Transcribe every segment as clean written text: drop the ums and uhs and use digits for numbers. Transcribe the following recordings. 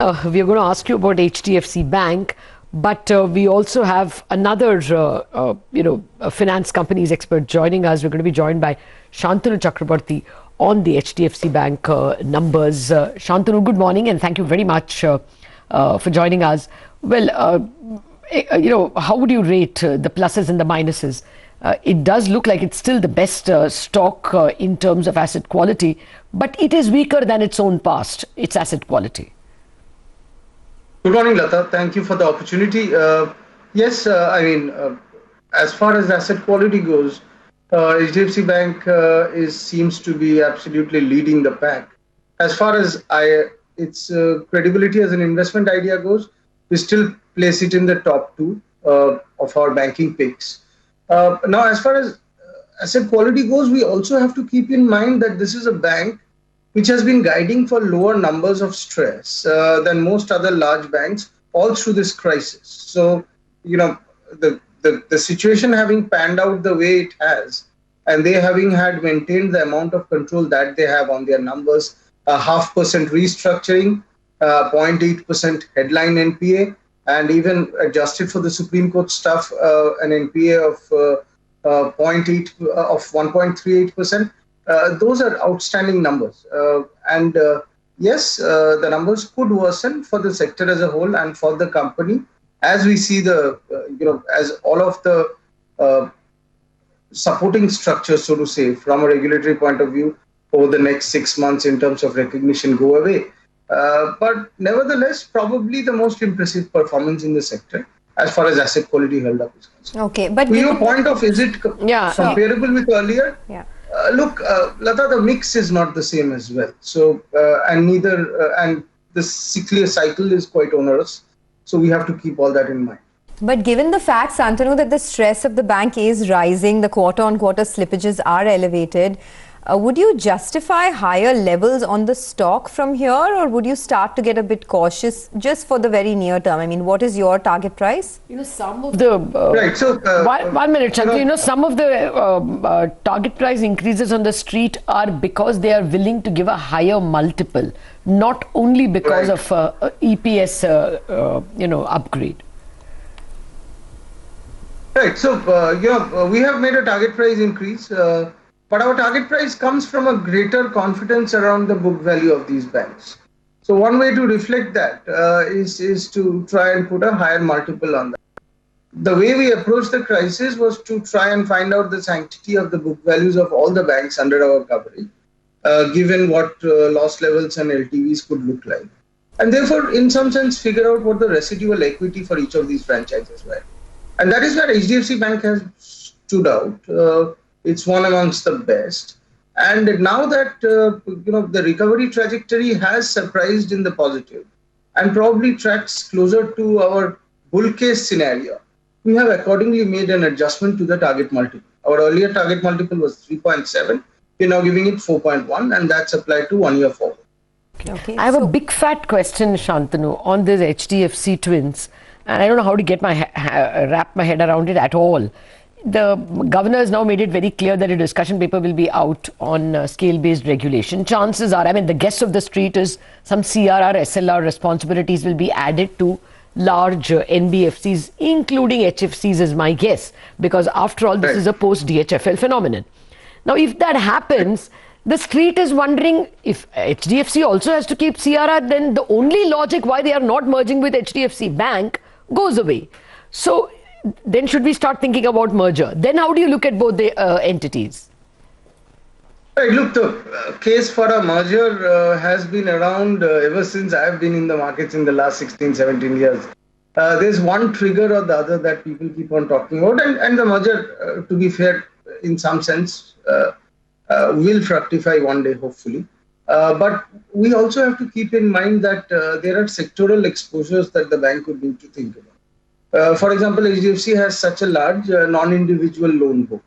We are going to ask you about HDFC Bank, but we also have another, a finance companies expert joining us. We're going to be joined by Shantanu Chakraborty on the HDFC Bank numbers. Shantanu, good morning, and thank you very much for joining us. Well, how would you rate the pluses and the minuses? It does look like it's still the best stock in terms of asset quality, but it is weaker than its own past, its asset quality. Good morning, Lata. Thank you for the opportunity. Yes, as far as asset quality goes, HDFC Bank seems to be absolutely leading the pack. As far as its credibility as an investment idea goes, we still place it in the top two of our banking picks. Now, as far as asset quality goes, we also have to keep in mind that this is a bank which has been guiding for lower numbers of stress than most other large banks all through this crisis. So, the situation having panned out the way it has, and they having had maintained the amount of control that they have on their numbers, 0.5% restructuring, 0.8% headline NPA, and even adjusted for the Supreme Court stuff, an NPA of 1.38%. Those are outstanding numbers. Yes, the numbers could worsen for the sector as a whole and for the company as we see as all of the supporting structures, so to say, from a regulatory point of view over the next 6 months in terms of recognition go away. But nevertheless, probably the most impressive performance in the sector as far as asset quality held up is concerned. Okay, but to your point of, is it comparable with earlier? Yeah. Look, Lata, the mix is not the same as well. So, and the cyclical cycle is quite onerous. So we have to keep all that in mind. But given the fact, Shantanu, that the stress of the bank is rising, the quarter-on-quarter slippages are elevated, would you justify higher levels on the stock from here, or would you start to get a bit cautious just for the very near term? I mean, what is your target price? Some of the right. So one minute, Shantanu. Some of the target price increases on the street are because they are willing to give a higher multiple, not only because of EPS, upgrade. Right. So we have made a target price increase. But our target price comes from a greater confidence around the book value of these banks. So one way to reflect that is to try and put a higher multiple on that. The way we approached the crisis was to try and find out the sanctity of the book values of all the banks under our coverage, given what loss levels and LTVs could look like. And therefore, in some sense, figure out what the residual equity for each of these franchises were. And that is where HDFC Bank has stood out. It's one amongst the best. And now that the recovery trajectory has surprised in the positive and probably tracks closer to our bull case scenario, we have accordingly made an adjustment to the target multiple. Our earlier target multiple was 3.7. We're now giving it 4.1, and that's applied to 1 year forward. Okay. I have a big fat question, Shantanu, on this HDFC twins, and I don't know how to wrap my head around it at all. The governor has now made it very clear that a discussion paper will be out on scale-based regulation. Chances are, the guess of the street is some CRR, SLR responsibilities will be added to large NBFCs, including HFCs is my guess, because after all, this is a post-DHFL phenomenon. Now, if that happens, the street is wondering if HDFC also has to keep CRR, then the only logic why they are not merging with HDFC Bank goes away. So, then should we start thinking about merger? Then how do you look at both the entities? Right, look, the case for a merger has been around ever since I've been in the markets in the last 16, 17 years. There's one trigger or the other that people keep on talking about, and the merger, to be fair, in some sense, will fructify one day, hopefully. But we also have to keep in mind that there are sectoral exposures that the bank would need to think about. For example, HDFC has such a large non-individual loan book.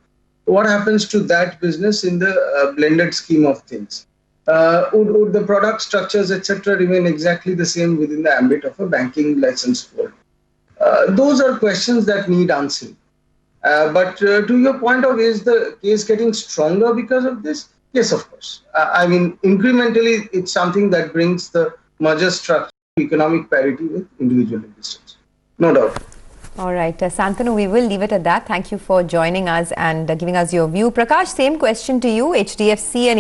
What happens to that business in the blended scheme of things? Would the product structures, etc., remain exactly the same within the ambit of a banking license world? Those are questions that need answering. But to your point of, is the case getting stronger because of this? Yes, of course. Incrementally, it's something that brings the merger structure economic parity with individual investors. No doubt. All right, Santanu, we will leave it at that. Thank you for joining us and giving us your view. Prakash, same question to you. HDFC and